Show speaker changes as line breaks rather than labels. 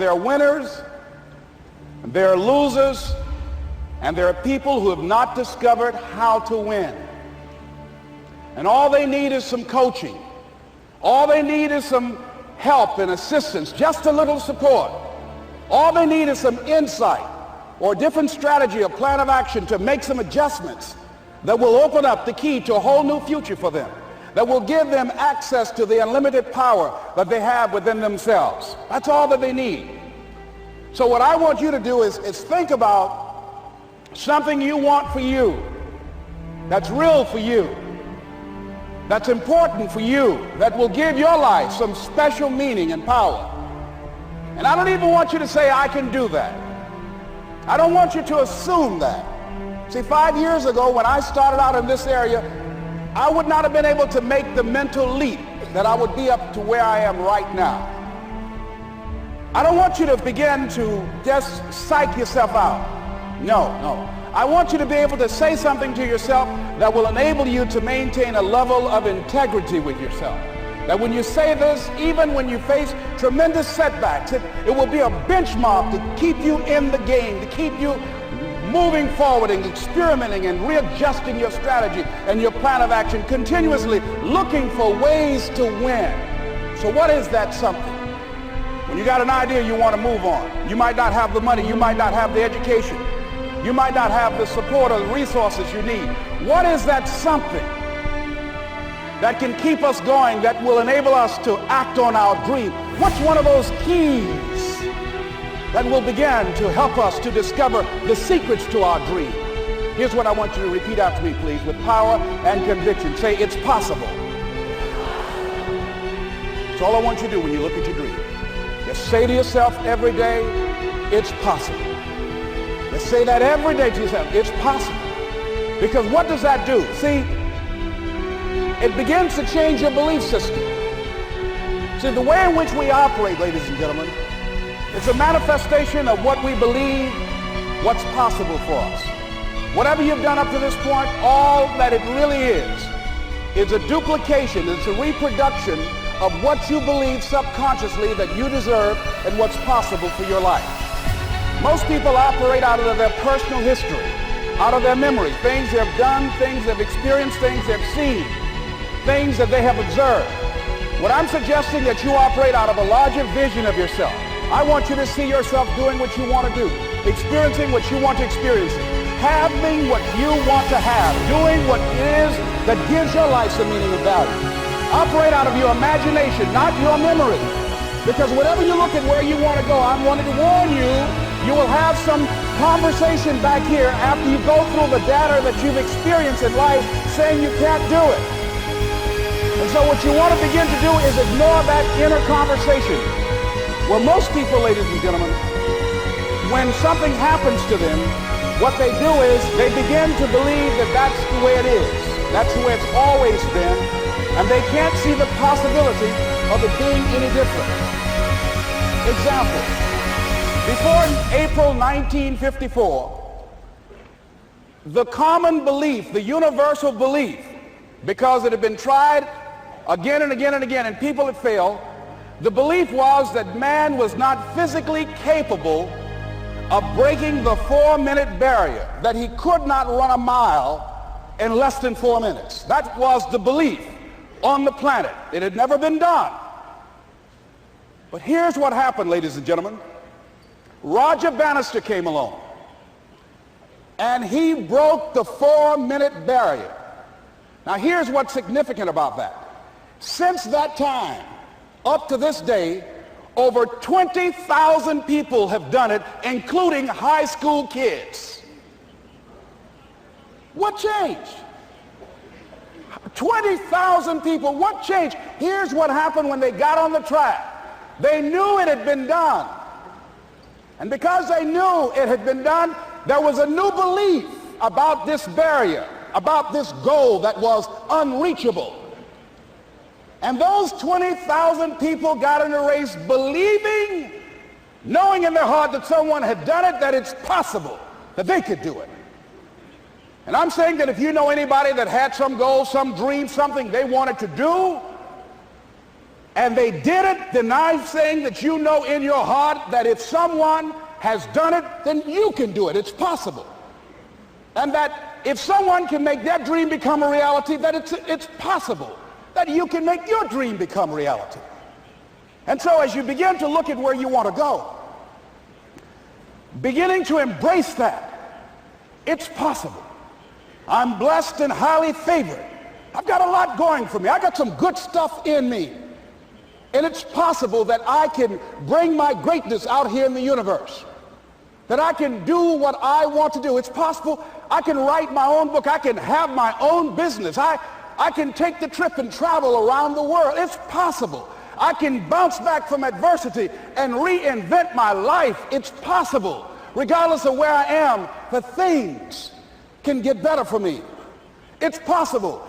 There are winners, and there are losers, and there are people who have not discovered how to win. And all they need is some coaching. All they need is some help and assistance, just a little support. All they need is some insight or a different strategy, a plan of action to make some adjustments that will open up the key to a whole new future for them, that will give them access to the unlimited power that they have within themselves. That's all that they need. So what I want you to do is think about something you want for you, that's real for you, that's important for you, that will give your life some special meaning and power. And I don't even want you to say, I can do that. I don't want you to assume that. See, 5 years ago when I started out in this area, I would not have been able to make the mental leap that I would be up to where I am right now. I don't want you to begin to just psych yourself out. No. I want you to be able to say something to yourself that will enable you to maintain a level of integrity with yourself. That when you say this, even when you face tremendous setbacks, it will be a benchmark to keep you in the game, to keep you moving forward and experimenting and readjusting your strategy and your plan of action, continuously looking for ways to win. So what is that something? When you got an idea you want to move on, you might not have the money, you might not have the education, you might not have the support or the resources you need. What is that something that can keep us going, that will enable us to act on our dream? What's one of those keys that will begin to help us to discover the secrets to our dream? Here's what I want you to repeat after me, please, with power and conviction. Say, it's possible. That's all I want you to do when you look at your dream. Just say to yourself every day, it's possible. Just say that every day to yourself, it's possible. Because what does that do? See, it begins to change your belief system. See, the way in which we operate, ladies and gentlemen, it's a manifestation of what we believe, what's possible for us. Whatever you've done up to this point, all that it really is a duplication, it's a reproduction of what you believe subconsciously that you deserve and what's possible for your life. Most people operate out of their personal history, out of their memories, things they've done, things they've experienced, things they've seen, things that they have observed. What I'm suggesting that you operate out of a larger vision of yourself. I want you to see yourself doing what you want to do, experiencing what you want to experience, having what you want to have, doing what it is that gives your life some meaning and value. Operate out of your imagination, not your memory. Because whenever you look at where you want to go, I'm wanting to warn you, you will have some conversation back here after you go through the data that you've experienced in life saying you can't do it. And so what you want to begin to do is ignore that inner conversation. Well, most people, ladies and gentlemen, when something happens to them, what they do is they begin to believe that that's the way it is. That's the way it's always been. And they can't see the possibility of it being any different. Example, before April 1954, the common belief, the universal belief, because it had been tried again and again and again, and people had failed, the belief was that man was not physically capable of breaking the 4-minute barrier, that he could not run a mile in less than 4 minutes. That was the belief on the planet. It had never been done. But here's what happened, ladies and gentlemen. Roger Bannister came along, and he broke the 4-minute barrier. Now here's what's significant about that. Since that time, up to this day, over 20,000 people have done it, including high school kids. What changed? 20,000 people, what changed? Here's what happened when they got on the track. They knew it had been done. And because they knew it had been done, there was a new belief about this barrier, about this goal that was unreachable. And those 20,000 people got in the race believing, knowing in their heart that someone had done it, that it's possible, that they could do it. And I'm saying that if you know anybody that had some goal, some dream, something they wanted to do, And they did it, then I'm saying that you know in your heart that if someone has done it, then you can do it. It's possible. And that if someone can make their dream become a reality, that it's possible that you can make your dream become reality. And so as you begin to look at where you want to go, beginning to embrace that, it's possible. I'm blessed and highly favored. I've got a lot going for me. I got some good stuff in me. And it's possible that I can bring my greatness out here in the universe. That I can do what I want to do. It's possible I can write my own book. I can have my own business. I can take the trip and travel around the world. It's possible. I can bounce back from adversity and reinvent my life. It's possible. Regardless of where I am, the things can get better for me. It's possible